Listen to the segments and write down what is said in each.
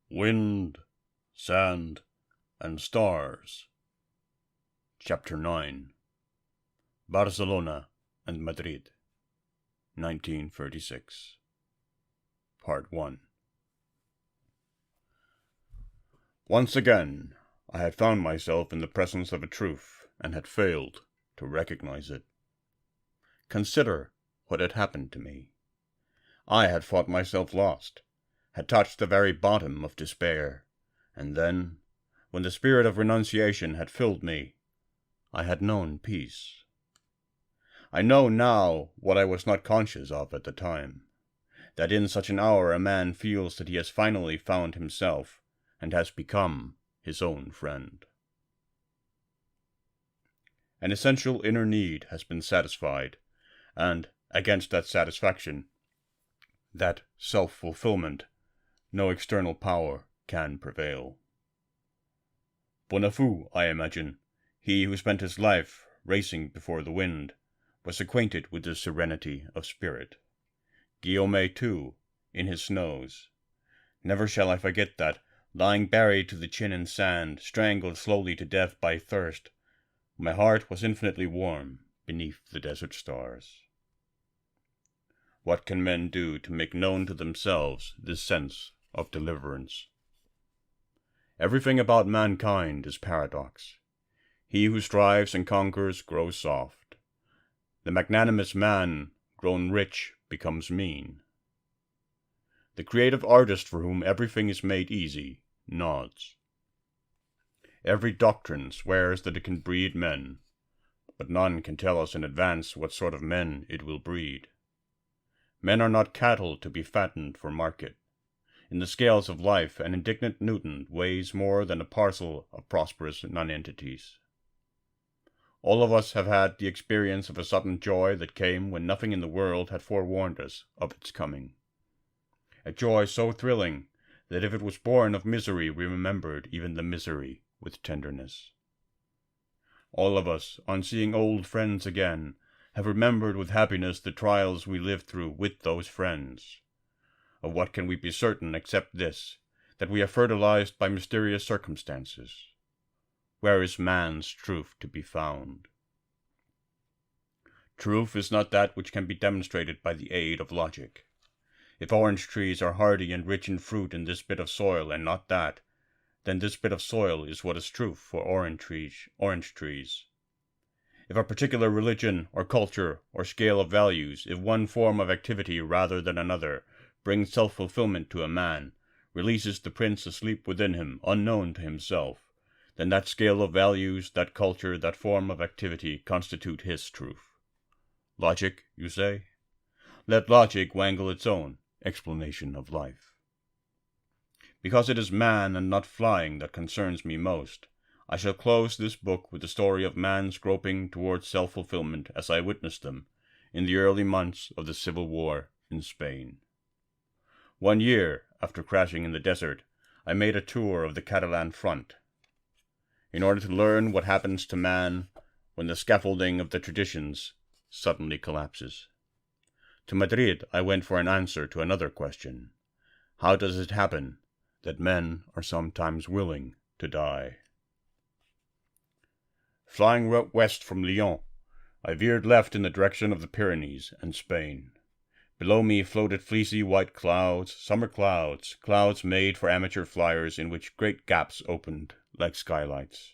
Wind, Sand, and Stars. Chapter 9. Barcelona and Madrid, 1936. Part 1. Once again, I had found myself in the presence of a truth, and had failed to recognize it. Consider what had happened to me. I had thought myself lost, had touched the very bottom of despair, and then, when the spirit of renunciation had filled me, I had known peace. I know now what I was not conscious of at the time, that in such an hour a man feels that he has finally found himself, and has become his own friend. An essential inner need has been satisfied, and against that satisfaction, that self-fulfillment, no external power can prevail. Bonafou, I imagine, he who spent his life racing before the wind, was acquainted with this serenity of spirit. Guillaume, too, in his snows. Never shall I forget that, lying buried to the chin in sand, strangled slowly to death by thirst, my heart was infinitely warm beneath the desert stars. What can men do to make known to themselves this sense of deliverance? Everything about mankind is paradox. He who strives and conquers grows soft. The magnanimous man, grown rich, becomes mean. The creative artist for whom everything is made easy nods. Every doctrine swears that it can breed men, but none can tell us in advance what sort of men it will breed. Men are not cattle to be fattened for market. In the scales of life, an indignant Newton weighs more than a parcel of prosperous nonentities. All of us have had the experience of a sudden joy that came when nothing in the world had forewarned us of its coming. A joy so thrilling that if it was born of misery we remembered even the misery with tenderness. All of us, on seeing old friends again, have remembered with happiness the trials we lived through with those friends. Of what can we be certain except this, that we are fertilized by mysterious circumstances? Where is man's truth to be found? Truth is not that which can be demonstrated by the aid of logic. If orange trees are hardy and rich in fruit in this bit of soil and not that, then this bit of soil is what is truth for orange trees. If a particular religion or culture or scale of values, if one form of activity rather than another, brings self-fulfillment to a man, releases the prince asleep within him, unknown to himself, then that scale of values, that culture, that form of activity constitute his truth. Logic, you say? Let logic wangle its own explanation of life. Because it is man and not flying that concerns me most, I shall close this book with the story of man's groping towards self-fulfillment as I witnessed them in the early months of the Civil War in Spain. 1 year after crashing in the desert, I made a tour of the Catalan front, in order to learn what happens to man when the scaffolding of the traditions suddenly collapses. To Madrid I went for an answer to another question. How does it happen that men are sometimes willing to die? Flying west from Lyon, I veered left in the direction of the Pyrenees and Spain. Below me floated fleecy white clouds, summer clouds, clouds made for amateur flyers in which great gaps opened like skylights.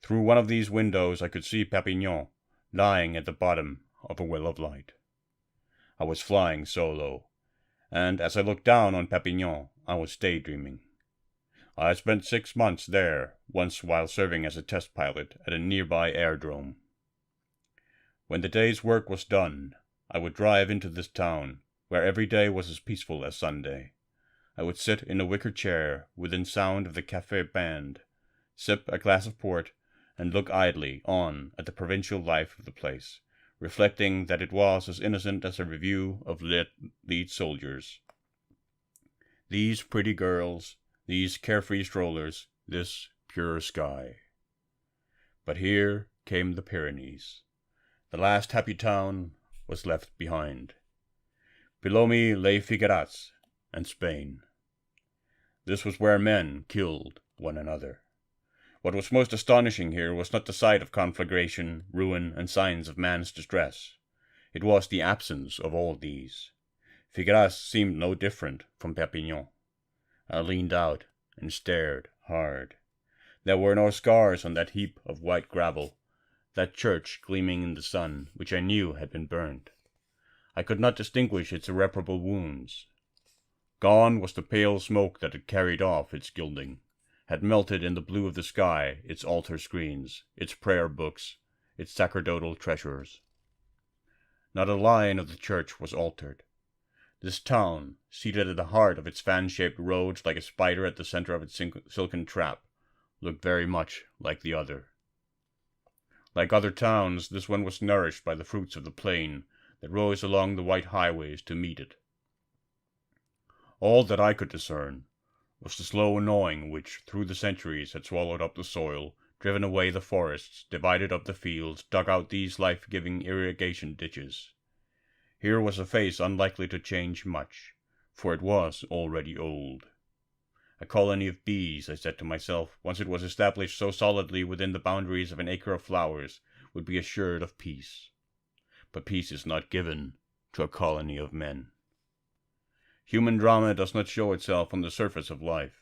Through one of these windows I could see Perpignan, lying at the bottom of a well of light. I was flying solo, and as I looked down on Perpignan, I was daydreaming. I had spent 6 months there, once while serving as a test pilot at a nearby aerodrome. When the day's work was done, I would drive into this town, where every day was as peaceful as Sunday. I would sit in a wicker chair within sound of the café band, sip a glass of port, and look idly on at the provincial life of the place, reflecting that it was as innocent as a review of lead soldiers. These pretty girls, these carefree strollers, this pure sky. But here came the Pyrenees. The last happy town was left behind. Below me lay Figueras and Spain. This was where men killed one another. What was most astonishing here was not the sight of conflagration, ruin, and signs of man's distress. It was the absence of all these. Figueras seemed no different from Perpignan. I leaned out and stared hard. There were no scars on that heap of white gravel, that church gleaming in the sun, which I knew had been burned. I could not distinguish its irreparable wounds. Gone was the pale smoke that had carried off its gilding, had melted in the blue of the sky its altar screens, its prayer books, its sacerdotal treasures. Not a line of the church was altered. This town, seated at the heart of its fan-shaped roads like a spider at the center of its silken trap, looked very much like the other. Like other towns, this one was nourished by the fruits of the plain that rose along the white highways to meet it. All that I could discern was the slow gnawing which, through the centuries, had swallowed up the soil, driven away the forests, divided up the fields, dug out these life-giving irrigation ditches. Here was a face unlikely to change much, for it was already old. A colony of bees, I said to myself, once it was established so solidly within the boundaries of an acre of flowers, would be assured of peace. But peace is not given to a colony of men. Human drama does not show itself on the surface of life.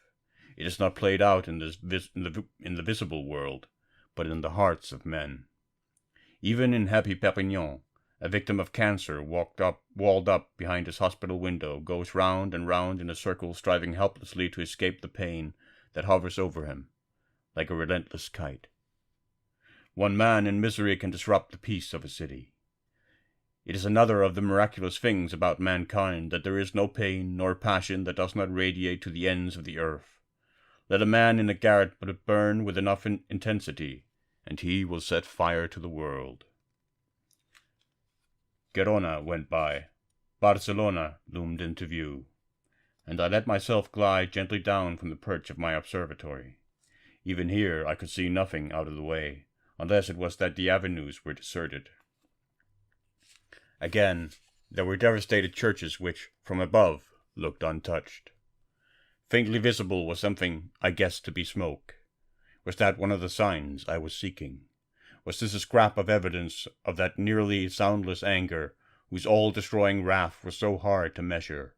It is not played out in the visible world, but in the hearts of men. Even in happy Perpignan, a victim of cancer walled up behind his hospital window goes round and round in a circle, striving helplessly to escape the pain that hovers over him, like a relentless kite. One man in misery can disrupt the peace of a city. It is another of the miraculous things about mankind that there is no pain nor passion that does not radiate to the ends of the earth. Let a man in a garret but burn with enough intensity, and he will set fire to the world. Gerona went by. Barcelona loomed into view, and I let myself glide gently down from the perch of my observatory. Even here I could see nothing out of the way, unless it was that the avenues were deserted. Again, there were devastated churches which, from above, looked untouched. Faintly visible was something I guessed to be smoke. Was that one of the signs I was seeking? Was this a scrap of evidence of that nearly soundless anger, whose all-destroying wrath was so hard to measure?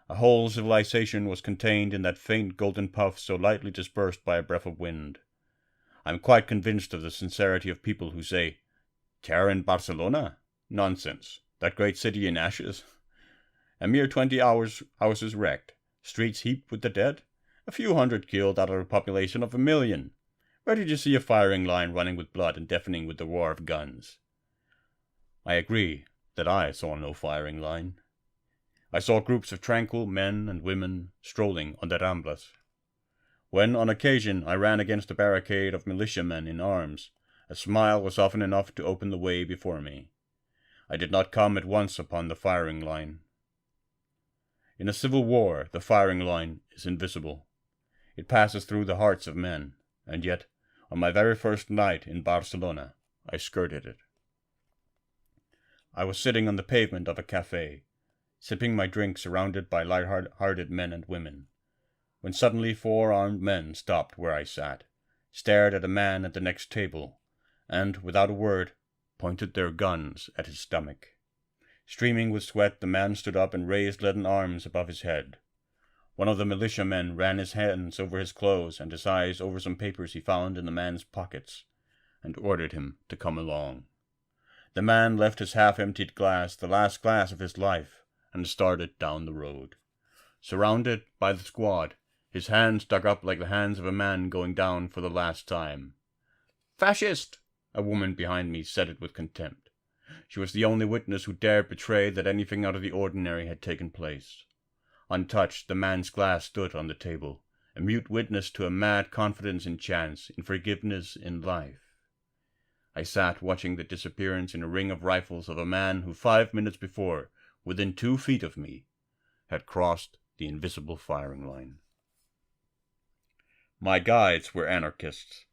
A whole civilization was contained in that faint golden puff so lightly dispersed by a breath of wind. I am quite convinced of the sincerity of people who say, "Terror in Barcelona? Nonsense. That great city in ashes? A mere 20 houses wrecked, streets heaped with the dead, a few hundred killed out of a population of 1,000,000. Where did you see a firing line running with blood and deafening with the roar of guns?" I agree that I saw no firing line. I saw groups of tranquil men and women strolling on the Ramblas. When, on occasion, I ran against a barricade of militiamen in arms, a smile was often enough to open the way before me. I did not come at once upon the firing line. In a civil war, the firing line is invisible. It passes through the hearts of men, and yet, on my very first night in Barcelona, I skirted it. I was sitting on the pavement of a cafe, sipping my drink surrounded by light-hearted men and women, when suddenly 4 armed men stopped where I sat, stared at a man at the next table, and, without a word, pointed their guns at his stomach. Streaming with sweat, the man stood up and raised leaden arms above his head. One of the militiamen ran his hands over his clothes and his eyes over some papers he found in the man's pockets, and ordered him to come along. The man left his half-emptied glass, the last glass of his life, and started down the road. Surrounded by the squad, his hands stuck up like the hands of a man going down for the last time. "Fascist!" A woman behind me said it with contempt. She was the only witness who dared betray that anything out of the ordinary had taken place. Untouched, the man's glass stood on the table, a mute witness to a mad confidence in chance, in forgiveness, in life. I sat watching the disappearance in a ring of rifles of a man who 5 minutes before, within 2 feet of me, had crossed the invisible firing line. My guides were anarchists.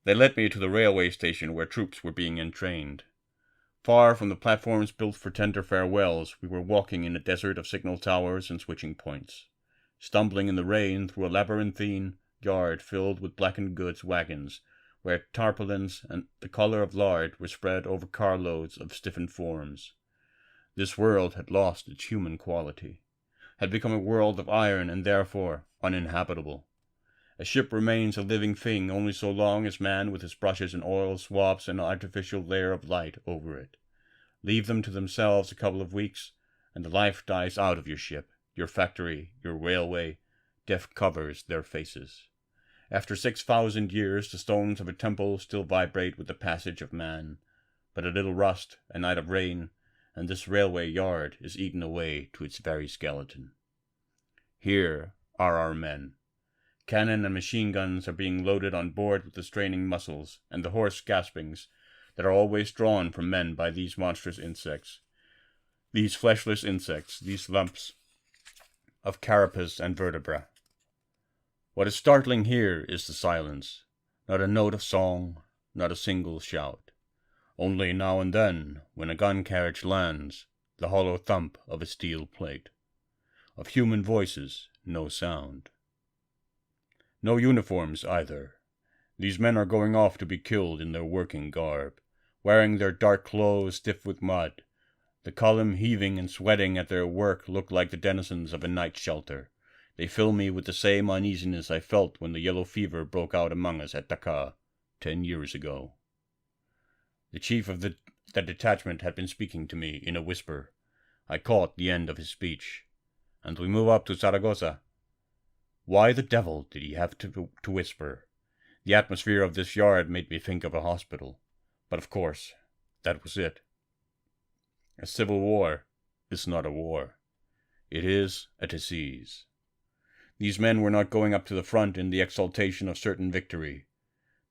They led me to the railway station where troops were being entrained. Far from the platforms built for tender farewells, we were walking in a desert of signal towers and switching points. stumbling in the rain through a labyrinthine yard filled with blackened goods wagons, where tarpaulins and the color of lard were spread over carloads of stiffened forms. This world had lost its human quality, had become a world of iron and therefore uninhabitable. A ship remains a living thing only so long as man with his brushes and oil swabs an artificial layer of light over it. Leave them to themselves a couple of weeks, and the life dies out of your ship, your factory, your railway. Death covers their faces. After 6,000 years, the stones of a temple still vibrate with the passage of man, but a little rust, a night of rain, and this railway yard is eaten away to its very skeleton. Here are our men. Cannon and machine guns are being loaded on board with the straining muscles and the hoarse gaspings that are always drawn from men by these monstrous insects, these fleshless insects, these lumps of carapace and vertebra. What is startling here is the silence, not a note of song, not a single shout. Only now and then, when a gun carriage lands, the hollow thump of a steel plate. Of human voices, no sound. No uniforms either. These men are going off to be killed in their working garb, wearing their dark clothes stiff with mud. The column heaving and sweating at their work look like the denizens of a night shelter. They fill me with the same uneasiness I felt when the yellow fever broke out among us at Dakar 10 years ago. The chief of the detachment had been speaking to me in a whisper. I caught the end of his speech. And we move up to Zaragoza. Why the devil did he have to whisper? The atmosphere of this yard made me think of a hospital. But of course, that was it. A civil war is not a war. It is a disease. These men were not going up to the front in the exaltation of certain victory.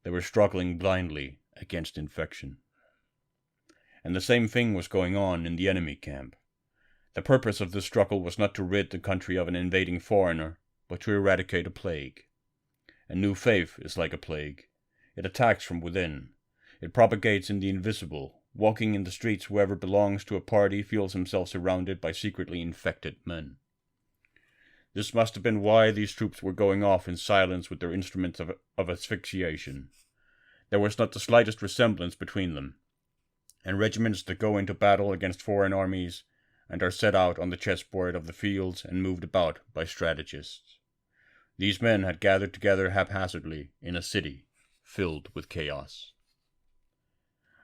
They were struggling blindly against infection. And the same thing was going on in the enemy camp. The purpose of this struggle was not to rid the country of an invading foreigner, but to eradicate a plague. A new faith is like a plague. It attacks from within. It propagates in the invisible. Walking in the streets, whoever belongs to a party feels himself surrounded by secretly infected men. This must have been why these troops were going off in silence with their instruments of asphyxiation. There was not the slightest resemblance between them. And regiments that go into battle against foreign armies and are set out on the chessboard of the fields and moved about by strategists. These men had gathered together haphazardly in a city filled with chaos.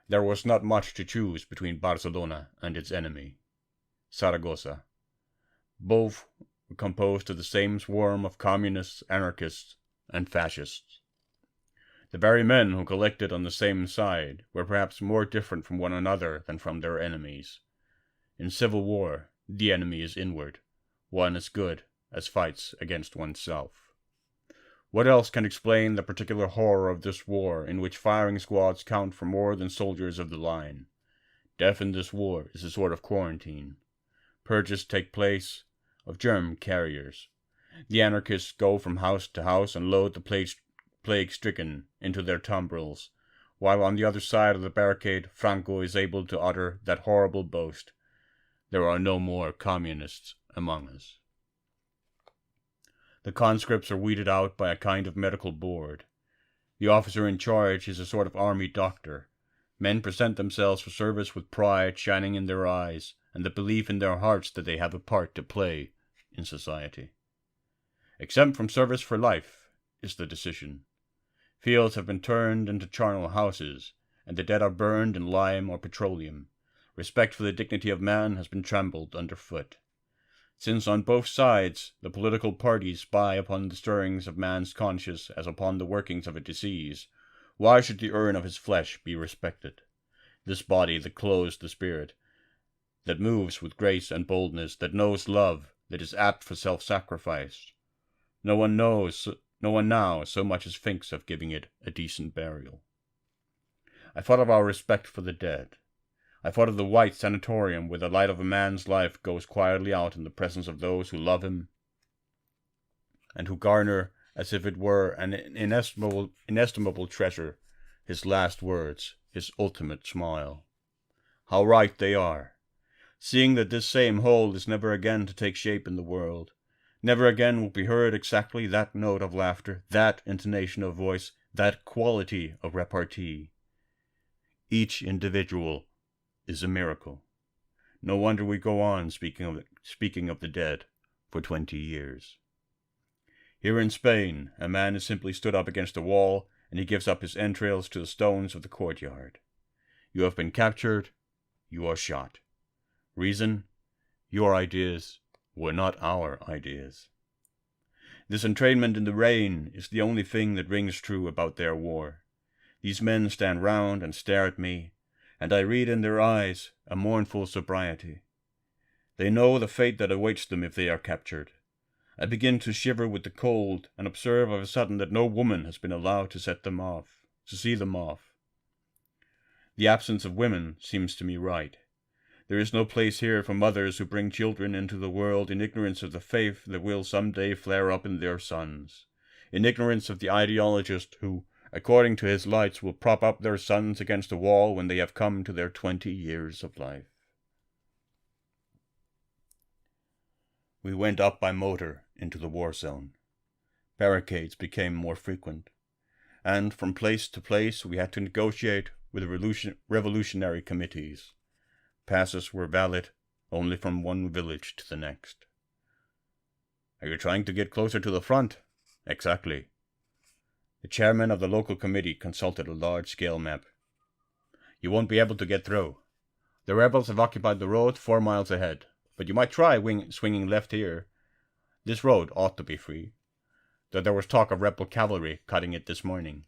There was not much to choose between Barcelona and its enemy, Zaragoza. Both were composed of the same swarm of communists, anarchists, and fascists. The very men who collected on the same side were perhaps more different from one another than from their enemies. In civil war, the enemy is inward, one as good as fights against oneself. What else can explain the particular horror of this war in which firing squads count for more than soldiers of the line? Death in this war is a sort of quarantine. Purges take place of germ carriers. The anarchists go from house to house and load the plague-stricken into their tumbrils, while on the other side of the barricade Franco is able to utter that horrible boast, "There are no more communists among us." The conscripts are weeded out by a kind of medical board. The officer in charge is a sort of army doctor. Men present themselves for service with pride shining in their eyes, and the belief in their hearts that they have a part to play in society. Exempt from service for life is the decision. Fields have been turned into charnel houses, and the dead are burned in lime or petroleum. Respect for the dignity of man has been trampled underfoot. Since on both sides the political parties spy upon the stirrings of man's conscience as upon the workings of a disease, why should the urn of his flesh be respected? This body that clothes the spirit, that moves with grace and boldness, that knows love, that is apt for self-sacrifice. No one now so much as thinks of giving it a decent burial. I thought of our respect for the dead. I thought of the white sanatorium where the light of a man's life goes quietly out in the presence of those who love him, and who garner, as if it were an inestimable treasure, his last words, his ultimate smile. How right they are! Seeing that this same whole is never again to take shape in the world, Never again will be heard exactly that note of laughter, that intonation of voice, that quality of repartee. Each individual is a miracle. No wonder we go on speaking of the dead for 20 years. Here in Spain, a man is simply stood up against a wall, and he gives up his entrails to the stones of the courtyard. You have been captured, you are shot. Reason? Your ideas were not our ideas. This entrainment in the rain is the only thing that rings true about their war. These men stand round and stare at me, and I read in their eyes a mournful sobriety. They know the fate that awaits them if they are captured. I begin to shiver with the cold, and observe of a sudden that no woman has been allowed to see them off. The absence of women seems to me right. There is no place here for mothers who bring children into the world in ignorance of the faith that will some day flare up in their sons, in ignorance of the ideologist who, according to his lights, will prop up their sons against a wall when they have come to their 20 years of life. We went up by motor into the war zone. Barricades became more frequent, and from place to place we had to negotiate with revolutionary committees. Passes were valid only from one village to the next. Are you trying to get closer to the front? Exactly. The chairman of the local committee consulted a large-scale map. You won't be able to get through. The rebels have occupied the road 4 miles ahead, but you might try swinging left here. This road ought to be free, though there was talk of rebel cavalry cutting it this morning.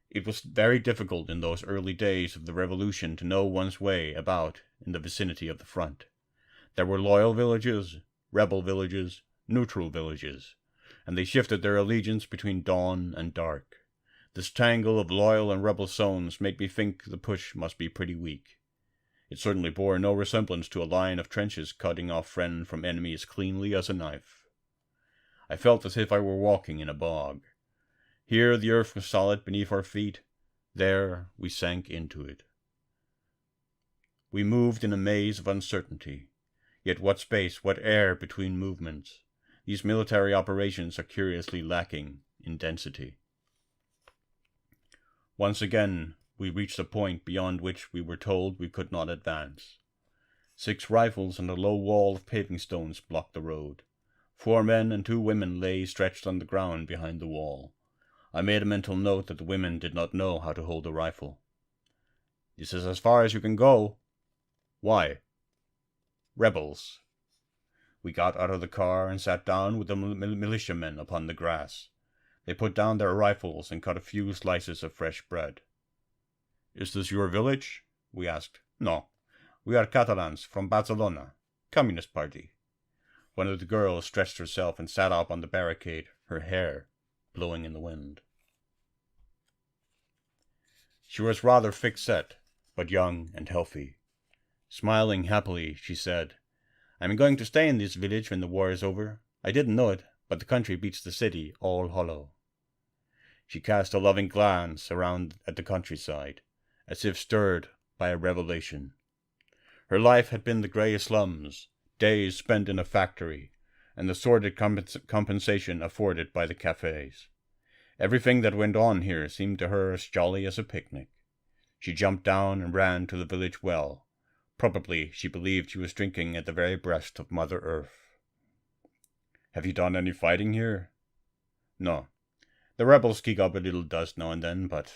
It was very difficult in those early days of the revolution to know one's way about in the vicinity of the front. There were loyal villages, rebel villages, neutral villages, and they shifted their allegiance between dawn and dark. This tangle of loyal and rebel zones made me think the push must be pretty weak. It certainly bore no resemblance to a line of trenches cutting off friend from enemy as cleanly as a knife. I felt as if I were walking in a bog. Here the earth was solid beneath our feet. There we sank into it. We moved in a maze of uncertainty. Yet what space, what air between movements. These military operations are curiously lacking in density. Once again, we reached a point beyond which we were told we could not advance. 6 rifles and a low wall of paving stones blocked the road. 4 men and 2 women lay stretched on the ground behind the wall. I made a mental note that the women did not know how to hold a rifle. This is as far as you can go. Why? Rebels. We got out of the car and sat down with the militiamen upon the grass. They put down their rifles and cut a few slices of fresh bread. Is this your village? We asked. No. We are Catalans from Barcelona. Communist Party. One of the girls stretched herself and sat up on the barricade, her hair blowing in the wind. She was rather thick-set, but young and healthy. Smiling happily, she said, I'm going to stay in this village when the war is over. I didn't know it, but the country beats the city all hollow. She cast a loving glance around at the countryside, as if stirred by a revelation. Her life had been the grey slums, days spent in a factory, and the sordid compensation afforded by the cafes. Everything that went on here seemed to her as jolly as a picnic. She jumped down and ran to the village well. Probably she believed she was drinking at the very breast of Mother Earth. Have you done any fighting here? No. The rebels kick up a little dust now and then, but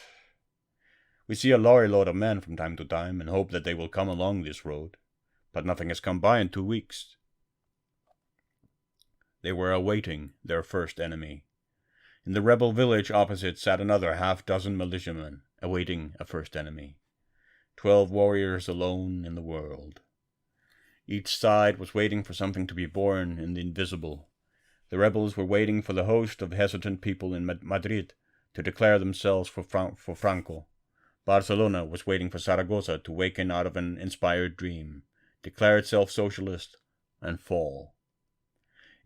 we see a lorry load of men from time to time and hope that they will come along this road. But nothing has come by in 2 weeks. They were awaiting their first enemy. In the rebel village opposite sat another 6 militiamen, awaiting a first enemy. 12 warriors alone in the world. Each side was waiting for something to be born in the invisible. The rebels were waiting for the host of hesitant people in Madrid to declare themselves for Franco. Barcelona was waiting for Zaragoza to waken out of an inspired dream, declare itself socialist, and fall.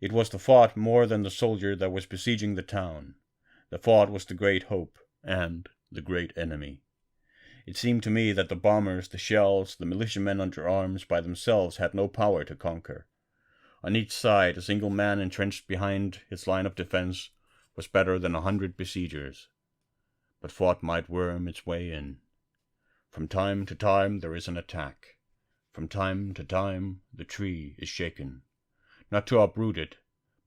It was the thought more than the soldier that was besieging the town. The thought was the great hope and the great enemy. It seemed to me that the bombers, the shells, the militiamen under arms by themselves had no power to conquer. On each side, a single man entrenched behind his line of defense was better than 100 besiegers. But thought might worm its way in. From time to time there is an attack. From time to time the tree is shaken, not to uproot it,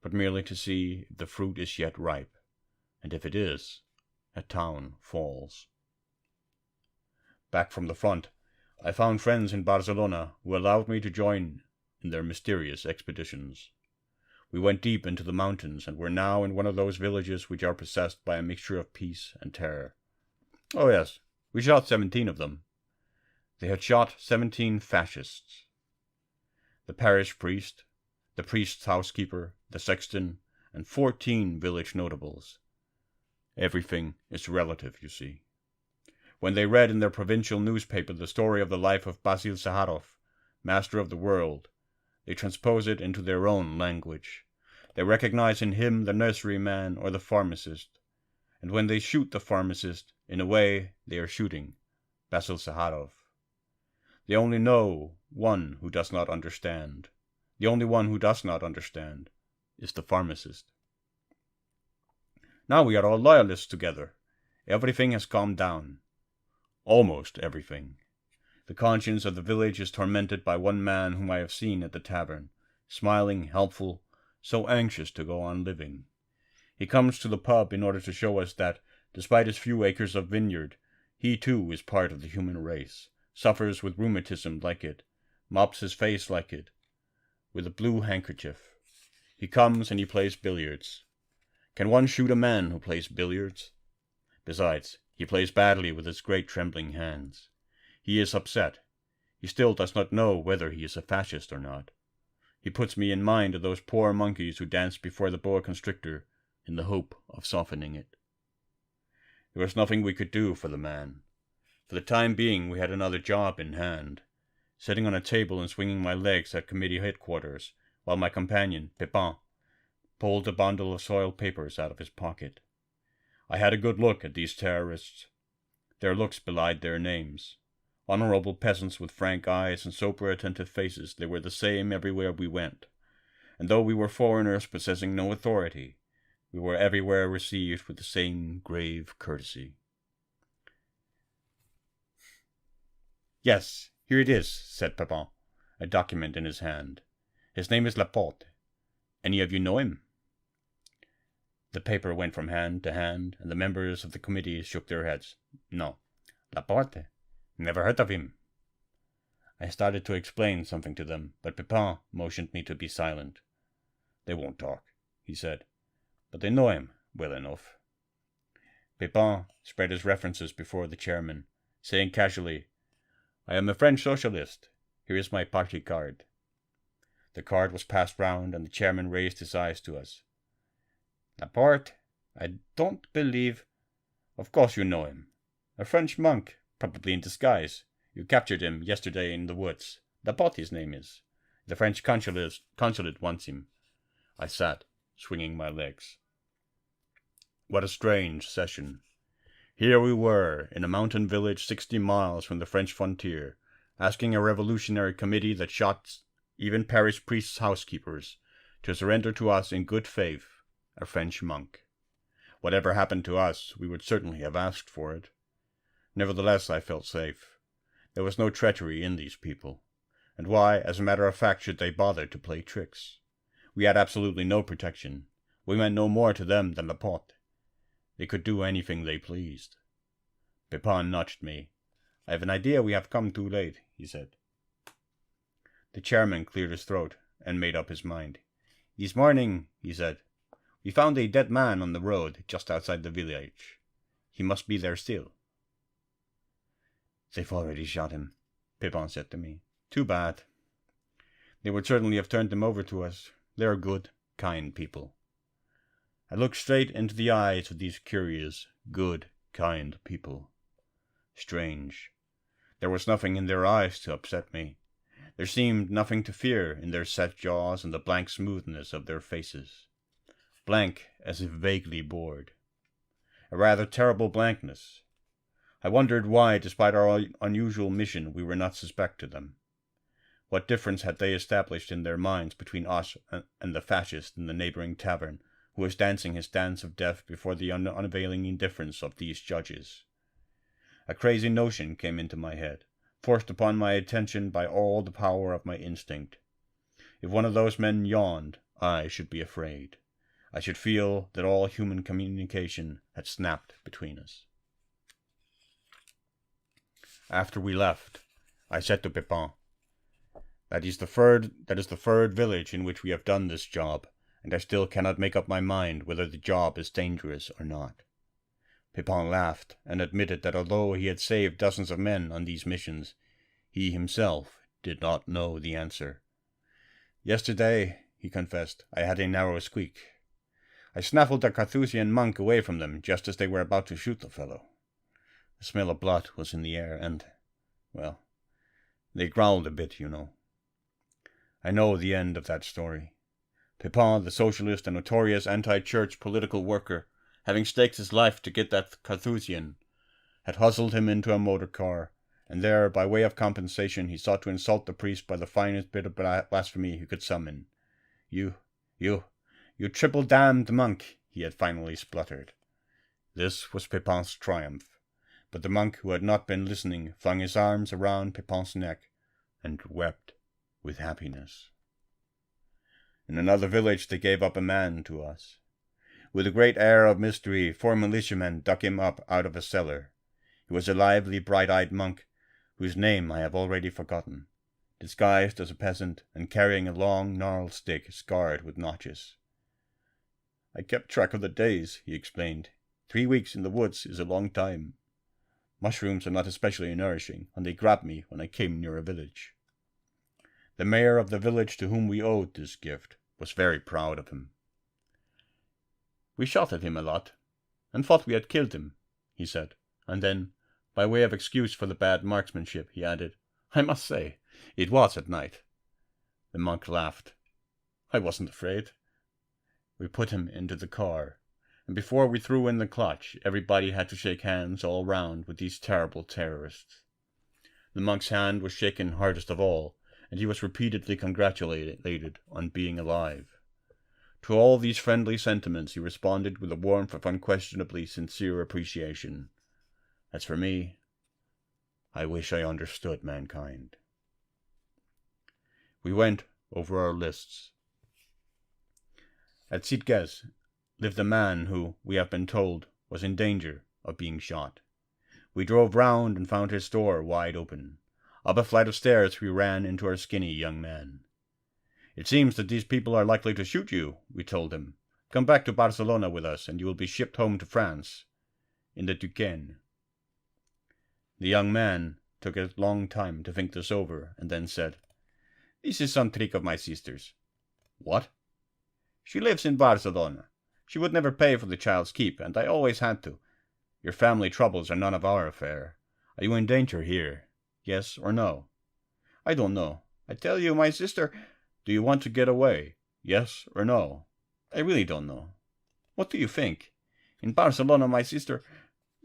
but merely to see if the fruit is yet ripe, and if it is, a town falls. Back from the front, I found friends in Barcelona who allowed me to join in their mysterious expeditions. We went deep into the mountains and were now in one of those villages which are possessed by a mixture of peace and terror. Oh yes, we shot 17 of them. They had shot 17 fascists. The parish priest, the priest's housekeeper, the sexton, and 14 village notables. Everything is relative, you see. When they read in their provincial newspaper the story of the life of Basil Zaharov, master of the world, they transpose it into their own language. They recognize in him the nurseryman or the pharmacist, and when they shoot the pharmacist, in a way they are shooting Basil Zaharov. They only know one who does not understand. The only one who does not understand is the pharmacist. Now we are all loyalists together. Everything has calmed down. Almost everything. The conscience of the village is tormented by one man whom I have seen at the tavern, smiling, helpful, so anxious to go on living. He comes to the pub in order to show us that, despite his few acres of vineyard, he too is part of the human race, suffers with rheumatism like it, mops his face like it, with a blue handkerchief. He comes and he plays billiards. Can one shoot a man who plays billiards? Besides, he plays badly with his great trembling hands. He is upset. He still does not know whether he is a fascist or not. He puts me in mind of those poor monkeys who dance before the boa constrictor in the hope of softening it. There was nothing we could do for the man. For the time being we had another job in hand, sitting on a table and swinging my legs at committee headquarters, while my companion, Pepin, pulled a bundle of soiled papers out of his pocket. I had a good look at these terrorists. Their looks belied their names. Honorable peasants with frank eyes and sober attentive faces, they were the same everywhere we went. And though we were foreigners possessing no authority, we were everywhere received with the same grave courtesy. Yes, here it is, said Pepin, a document in his hand. His name is Laporte. Any of you know him? The paper went from hand to hand, and the members of the committee shook their heads. No. Laporte? Never heard of him. I started to explain something to them, but Pepin motioned me to be silent. They won't talk, he said, but they know him well enough. Pepin spread his references before the chairman, saying casually, I am a French socialist. Here is my party card. The card was passed round, and the chairman raised his eyes to us. Laporte, I don't believe... Of course you know him. A French monk, probably in disguise. You captured him yesterday in the woods. Laporte his name is. The French consulate wants him. I sat, swinging my legs. What a strange session. Here we were, in a mountain village 60 miles from the French frontier, asking a revolutionary committee that shot even parish priests' housekeepers to surrender to us in good faith a French monk. Whatever happened to us, we would certainly have asked for it. Nevertheless, I felt safe. There was no treachery in these people. And why, as a matter of fact, should they bother to play tricks? We had absolutely no protection. We meant no more to them than Laporte. They could do anything they pleased. Pepin nudged me. I have an idea we have come too late, he said. The chairman cleared his throat and made up his mind. This morning, he said, we found a dead man on the road just outside the village. He must be there still. They've already shot him, Pepin said to me. Too bad. They would certainly have turned him over to us. They are good, kind people. I looked straight into the eyes of these curious, good, kind people. Strange. There was nothing in their eyes to upset me. There seemed nothing to fear in their set jaws and the blank smoothness of their faces. Blank as if vaguely bored. A rather terrible blankness. I wondered why, despite our unusual mission, we were not suspect to them. What difference had they established in their minds between us and the fascist in the neighboring tavern, who was dancing his dance of death before the unavailing indifference of these judges? A crazy notion came into my head, forced upon my attention by all the power of my instinct. If one of those men yawned, I should be afraid. I should feel that all human communication had snapped between us. After we left, I said to Pepin, That is the third village in which we have done this job, and I still cannot make up my mind whether the job is dangerous or not. Pepin laughed and admitted that although he had saved dozens of men on these missions, he himself did not know the answer. Yesterday, he confessed, I had a narrow squeak. I snaffled a Carthusian monk away from them just as they were about to shoot the fellow. The smell of blood was in the air and, well, they growled a bit, you know. I know the end of that story. Pepin, the socialist and notorious anti-church political worker, having staked his life to get that Carthusian, had hustled him into a motor car, and there, by way of compensation, he sought to insult the priest by the finest bit of blasphemy he could summon. You triple-damned monk, he had finally spluttered. This was Pepin's triumph. But the monk who had not been listening flung his arms around Pepin's neck and wept with happiness. In another village they gave up a man to us. With a great air of mystery, 4 militiamen dug him up out of a cellar. He was a lively, bright-eyed monk, whose name I have already forgotten, disguised as a peasant and carrying a long, gnarled stick scarred with notches. I kept track of the days, he explained. 3 weeks in the woods is a long time. Mushrooms are not especially nourishing, and they grabbed me when I came near a village. The mayor of the village to whom we owed this gift was very proud of him. We shot at him a lot, and thought we had killed him, he said, and then, by way of excuse for the bad marksmanship, he added, I must say, it was at night. The monk laughed. I wasn't afraid. We put him into the car, and before we threw in the clutch, everybody had to shake hands all round with these terrible terrorists. The monk's hand was shaken hardest of all, and he was repeatedly congratulated on being alive. To all these friendly sentiments he responded with a warmth of unquestionably sincere appreciation. As for me, I wish I understood mankind. We went over our lists. At Sitges lived a man who, we have been told, was in danger of being shot. We drove round and found his store wide open. Up a flight of stairs we ran into our skinny young man. It seems that these people are likely to shoot you, we told him. Come back to Barcelona with us, and you will be shipped home to France, in the Duquesne. The young man took a long time to think this over, and then said, This is some trick of my sister's. What? She lives in Barcelona. She would never pay for the child's keep, and I always had to. Your family troubles are none of our affair. Are you in danger here? Yes or no? I don't know. I tell you, my sister... Do you want to get away? Yes or no? I really don't know. What do you think? In Barcelona, my sister...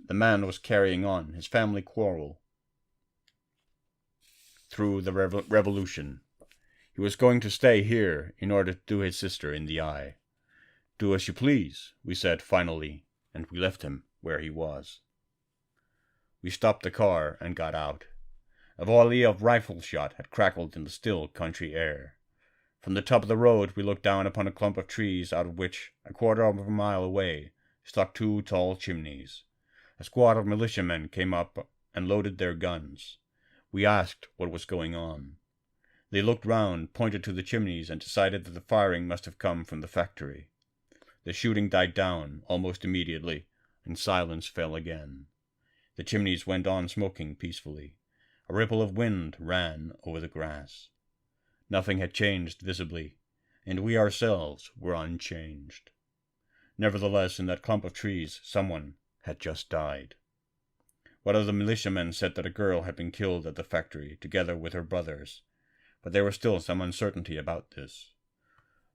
The man was carrying on his family quarrel through the revolution. He was going to stay here in order to do his sister in the eye. Do as you please, we said finally, and we left him where he was. We stopped the car and got out. A volley of rifle shot had crackled in the still country air. From the top of the road we looked down upon a clump of trees out of which, a quarter of a mile away, stuck 2 tall chimneys. A squad of militiamen came up and loaded their guns. We asked what was going on. They looked round, pointed to the chimneys, and decided that the firing must have come from the factory. The shooting died down almost immediately, and silence fell again. The chimneys went on smoking peacefully. A ripple of wind ran over the grass. Nothing had changed visibly, and we ourselves were unchanged. Nevertheless, in that clump of trees, someone had just died. One of the militiamen said that a girl had been killed at the factory, together with her brothers, but there was still some uncertainty about this.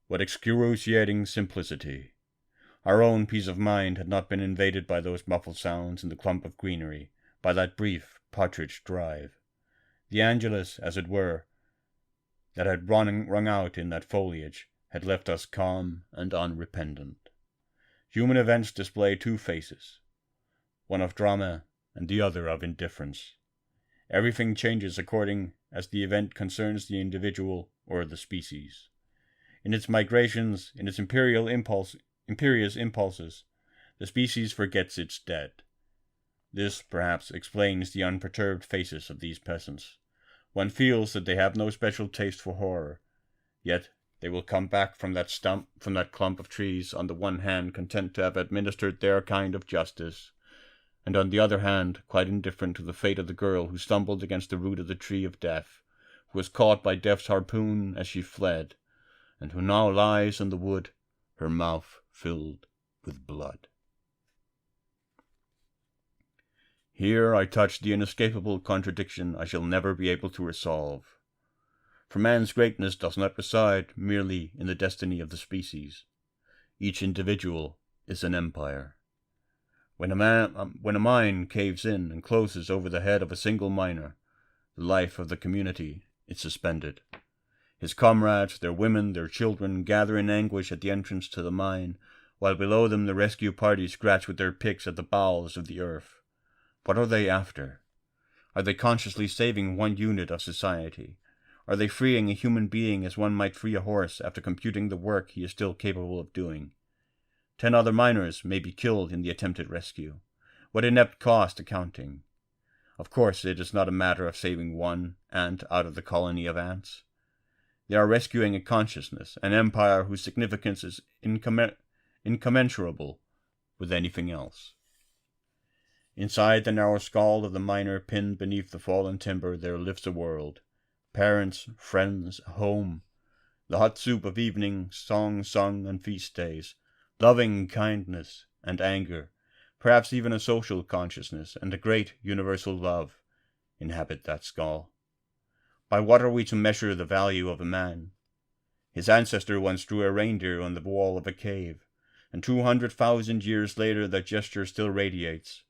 What excruciating simplicity! Our own peace of mind had not been invaded by those muffled sounds in the clump of greenery, by that brief partridge drive. The Angelus, as it were, that had rung out in that foliage had left us calm and unrepentant. Human events display two faces, one of drama and the other of indifference. Everything changes according as the event concerns the individual or the species. In its migrations, in its imperious impulses, the species forgets its dead. This, perhaps, explains the unperturbed faces of these peasants. One feels that they have no special taste for horror, yet they will come back from that clump of trees, on the one hand content to have administered their kind of justice, and on the other hand quite indifferent to the fate of the girl who stumbled against the root of the tree of death, who was caught by death's harpoon as she fled, and who now lies in the wood, her mouth filled with blood. Here I touch the inescapable contradiction I shall never be able to resolve. For man's greatness does not reside merely in the destiny of the species. Each individual is an empire. When a mine caves in and closes over the head of a single miner, the life of the community is suspended. His comrades, their women, their children, gather in anguish at the entrance to the mine, while below them the rescue parties scratch with their picks at the bowels of the earth. What are they after? Are they consciously saving one unit of society? Are they freeing a human being as one might free a horse after computing the work he is still capable of doing? 10 other miners may be killed in the attempted rescue. What inept cost accounting? Of course, it is not a matter of saving one ant out of the colony of ants. They are rescuing a consciousness, an empire whose significance is incommensurable with anything else. Inside the narrow skull of the miner pinned beneath the fallen timber there lives a world. Parents, friends, a home, the hot soup of evening, songs sung on feast days, loving kindness and anger, perhaps even a social consciousness and a great universal love, inhabit that skull. By what are we to measure the value of a man? His ancestor once drew a reindeer on the wall of a cave, and 200,000 years later that gesture still radiates.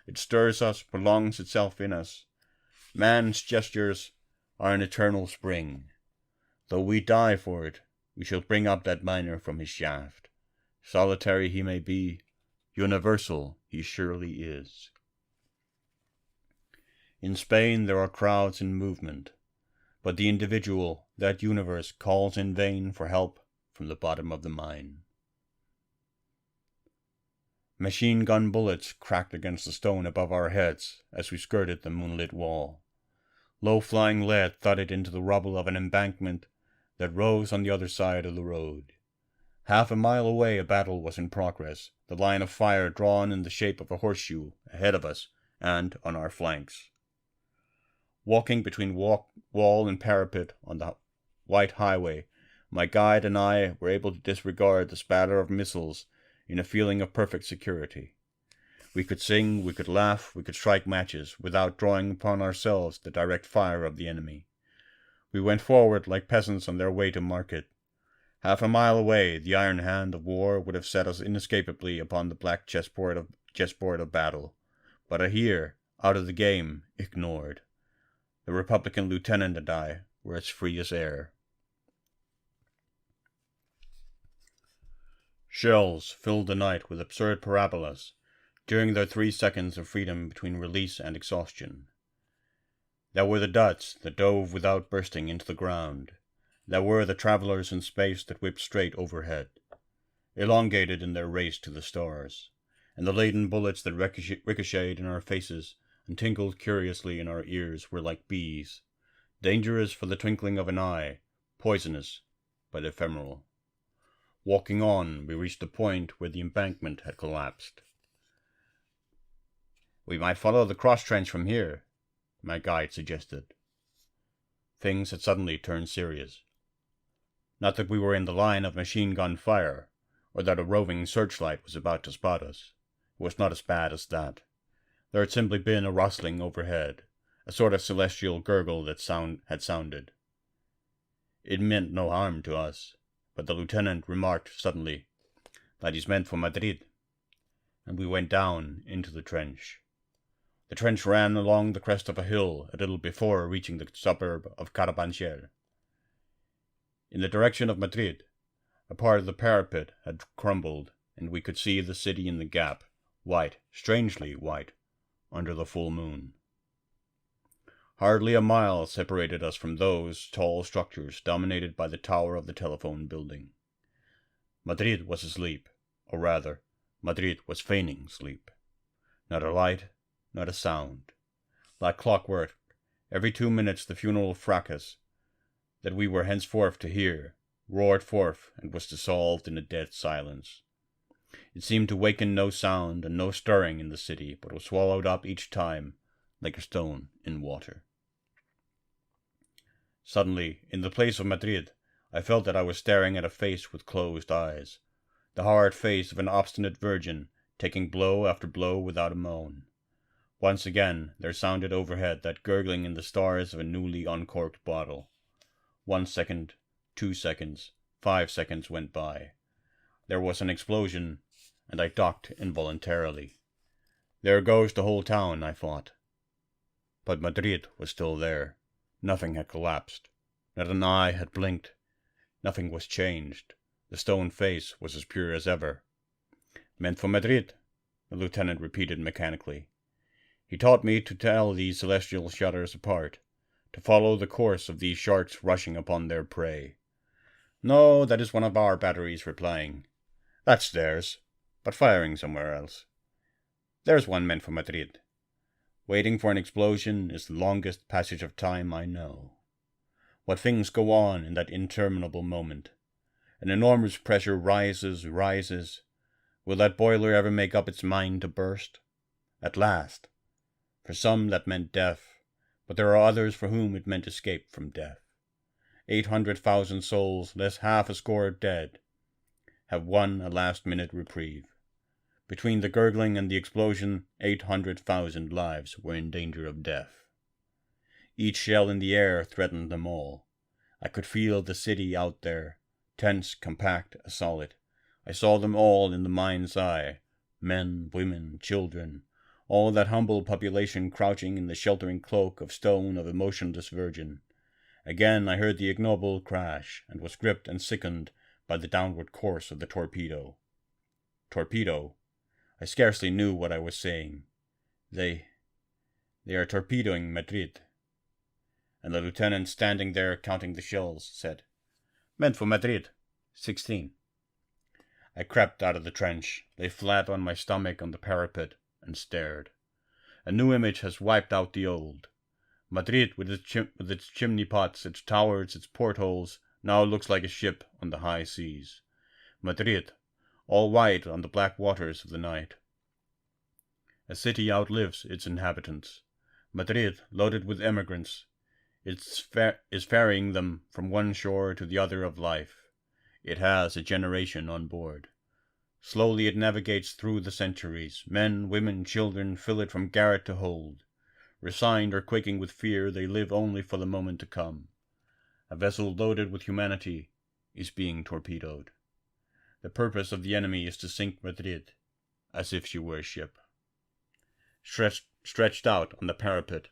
It stirs us, prolongs itself in us. Man's gestures are an eternal spring. Though we die for it, we shall bring up that miner from his shaft. Solitary he may be, universal he surely is. In Spain there are crowds in movement, but the individual, that universe, calls in vain for help from the bottom of the mine. Machine-gun bullets cracked against the stone above our heads as we skirted the moonlit wall. Low-flying lead thudded into the rubble of an embankment that rose on the other side of the road. Half a mile away a battle was in progress, the line of fire drawn in the shape of a horseshoe ahead of us and on our flanks. Walking between wall and parapet on the white highway, my guide and I were able to disregard the spatter of missiles in a feeling of perfect security. We could sing, we could laugh, we could strike matches, without drawing upon ourselves the direct fire of the enemy. We went forward like peasants on their way to market. Half a mile away, the iron hand of war would have set us inescapably upon the black chessboard of battle, but here, out of the game, ignored. The Republican lieutenant and I were as free as air. Shells filled the night with absurd parabolas during their 3 seconds of freedom between release and exhaustion. There were the dots that dove without bursting into the ground. There were the travelers in space that whipped straight overhead, elongated in their race to the stars, and the laden bullets that ricocheted in our faces and tinkled curiously in our ears were like bees, dangerous for the twinkling of an eye, poisonous but ephemeral. Walking on, we reached the point where the embankment had collapsed. "We might follow the cross-trench from here," my guide suggested. Things had suddenly turned serious. Not that we were in the line of machine-gun fire, or that a roving searchlight was about to spot us. It was not as bad as that. There had simply been a rustling overhead, a sort of celestial gurgle that had sounded. It meant no harm to us, but the lieutenant remarked suddenly, "That is meant for Madrid," and we went down into the trench. The trench ran along the crest of a hill a little before reaching the suburb of Carabanchel. In the direction of Madrid, a part of the parapet had crumbled, and we could see the city in the gap, white, strangely white, under the full moon. Hardly a mile separated us from those tall structures dominated by the tower of the telephone building. Madrid was asleep, or rather, Madrid was feigning sleep. Not a light, not a sound. Like clockwork, every 2 minutes the funeral fracas that we were henceforth to hear roared forth and was dissolved in a dead silence. It seemed to waken no sound and no stirring in the city, but was swallowed up each time like a stone in water. Suddenly, in the place of Madrid, I felt that I was staring at a face with closed eyes, the hard face of an obstinate virgin, taking blow after blow without a moan. Once again there sounded overhead that gurgling in the stars of a newly uncorked bottle. 1 second, 2 seconds, 5 seconds went by. There was an explosion, and I ducked involuntarily. There goes the whole town, I thought. But Madrid was still there. Nothing had collapsed. Not an eye had blinked. Nothing was changed. The stone face was as pure as ever. "Meant for Madrid," the lieutenant repeated mechanically. He taught me to tell these celestial shutters apart, to follow the course of these sharks rushing upon their prey. "No, that is one of our batteries replying. That's theirs, but firing somewhere else. There's one meant for Madrid. Waiting for an explosion is the longest passage of time I know. What things go on in that interminable moment. An enormous pressure rises. Will that boiler ever make up its mind to burst? At last. For some that meant death, but there are others for whom it meant escape from death. 800,000 souls, less half a score dead, have won a last-minute reprieve. Between the gurgling and the explosion, 800,000 lives were in danger of death. Each shell in the air threatened them all. I could feel the city out there, tense, compact, a solid. I saw them all in the mind's eye, men, women, children, all that humble population crouching in the sheltering cloak of stone of a motionless virgin. Again I heard the ignoble crash, and was gripped and sickened by the downward course of the torpedo. Torpedo? I scarcely knew what I was saying. They are torpedoing Madrid. And the lieutenant, standing there counting the shells, said, "Meant for Madrid, 16. I crept out of the trench, lay flat on my stomach on the parapet, and stared. A new image has wiped out the old. Madrid, with its chimney pots, its towers, its portholes, now looks like a ship on the high seas. Madrid, all white on the black waters of the night. A city outlives its inhabitants. Madrid, loaded with emigrants, is ferrying them from one shore to the other of life. It has a generation on board. Slowly it navigates through the centuries. Men, women, children fill it from garret to hold. Resigned or quaking with fear, they live only for the moment to come. A vessel loaded with humanity is being torpedoed. The purpose of the enemy is to sink Madrid, as if she were a ship. Stretched out on the parapet,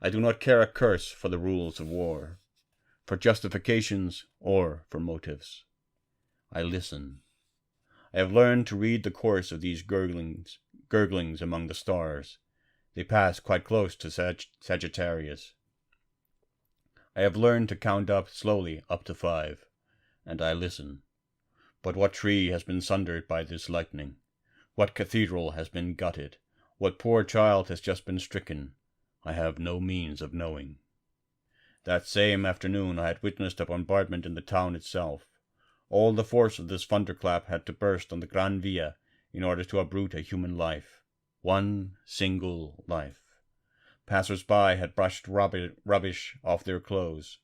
I do not care a curse for the rules of war, for justifications or for motives. I listen. I have learned to read the course of these gurglings among the stars. They pass quite close to Sagittarius. I have learned to count slowly up to 5, and I listen. But what tree has been sundered by this lightning? What cathedral has been gutted? What poor child has just been stricken? I have no means of knowing. That same afternoon I had witnessed a bombardment in the town itself. All the force of this thunderclap had to burst on the Gran Via in order to uproot a human life. One single life. Passers-by had brushed rubbish off their clothes.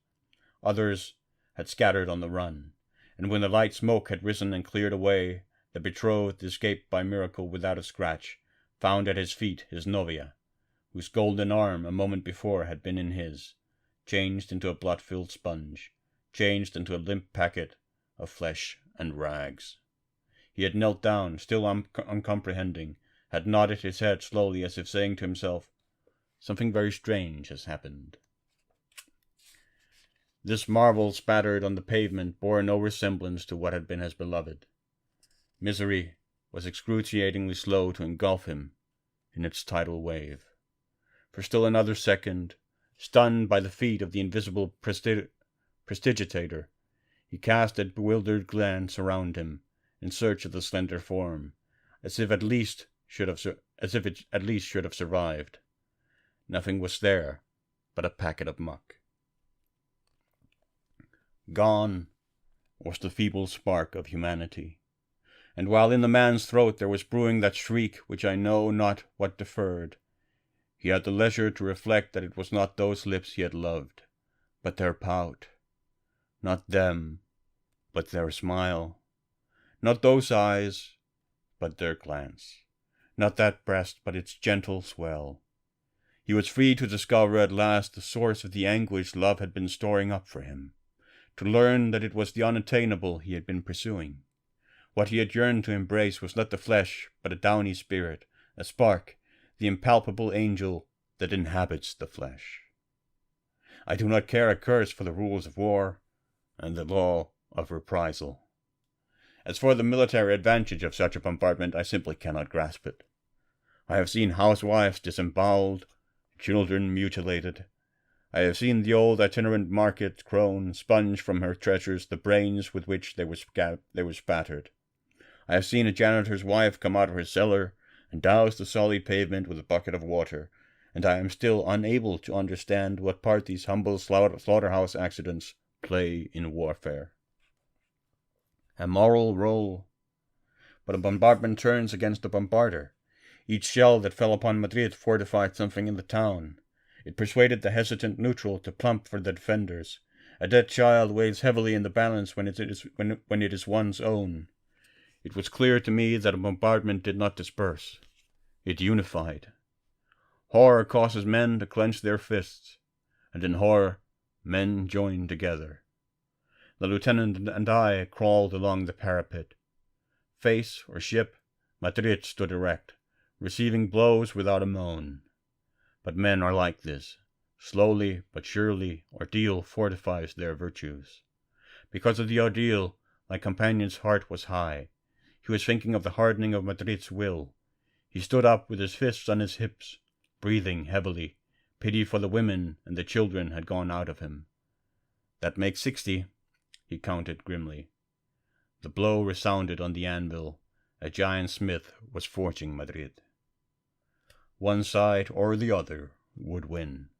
Others had scattered on the run. And when the light smoke had risen and cleared away, the betrothed escaped by miracle without a scratch, found at his feet his novia, whose golden arm a moment before had been in his, changed into a blood-filled sponge, changed into a limp packet of flesh and rags. He had knelt down, still uncomprehending, had nodded his head slowly as if saying to himself, "Something very strange has happened." This marvel spattered on the pavement bore no resemblance to what had been his beloved. Misery was excruciatingly slow to engulf him in its tidal wave. For still another second, stunned by the feat of the invisible prestidigitator, he cast a bewildered glance around him in search of the slender form, as if it at least should have survived. Nothing was there but a packet of muck. Gone was the feeble spark of humanity, and while in the man's throat there was brewing that shriek which I know not what deferred, he had the leisure to reflect that it was not those lips he had loved, but their pout; not them, but their smile; not those eyes, but their glance; not that breast, but its gentle swell. He was free to discover at last the source of the anguish love had been storing up for him, to learn that it was the unattainable he had been pursuing. What he had yearned to embrace was not the flesh, but a downy spirit, a spark, the impalpable angel that inhabits the flesh. I do not care a curse for the rules of war and the law of reprisal. As for the military advantage of such a bombardment, I simply cannot grasp it. I have seen housewives disemboweled, children mutilated. I have seen the old itinerant market crone sponge from her treasures the brains with which they were spattered. I have seen a janitor's wife come out of her cellar and douse the solid pavement with a bucket of water, and I am still unable to understand what part these humble slaughterhouse accidents play in warfare. A moral role. But a bombardment turns against the bombarder. Each shell that fell upon Madrid fortified something in the town. It persuaded the hesitant neutral to plump for the defenders. A dead child weighs heavily in the balance when it is one's own. It was clear to me that a bombardment did not disperse. It unified. Horror causes men to clench their fists, and in horror men join together. The lieutenant and I crawled along the parapet. Face or ship, Madrid stood erect, receiving blows without a moan. But men are like this. Slowly but surely, ordeal fortifies their virtues. Because of the ordeal, my companion's heart was high. He was thinking of the hardening of Madrid's will. He stood up with his fists on his hips, breathing heavily. Pity for the women and the children had gone out of him. That makes 60, he counted grimly. The blow resounded on the anvil. A giant smith was forging Madrid. One side or the other would win.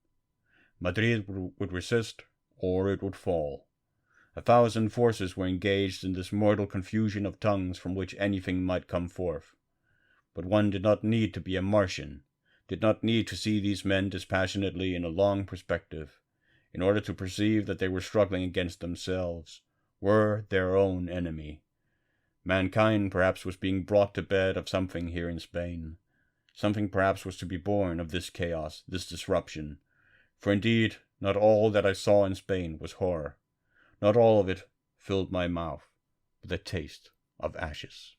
Madrid would resist, or it would fall. 1,000 forces were engaged in this mortal confusion of tongues from which anything might come forth. But one did not need to be a Martian, did not need to see these men dispassionately in a long perspective, in order to perceive that they were struggling against themselves, were their own enemy. Mankind perhaps was being brought to bed of something here in Spain. Something perhaps was to be born of this chaos, this disruption. For indeed, not all that I saw in Spain was horror. Not all of it filled my mouth with a taste of ashes.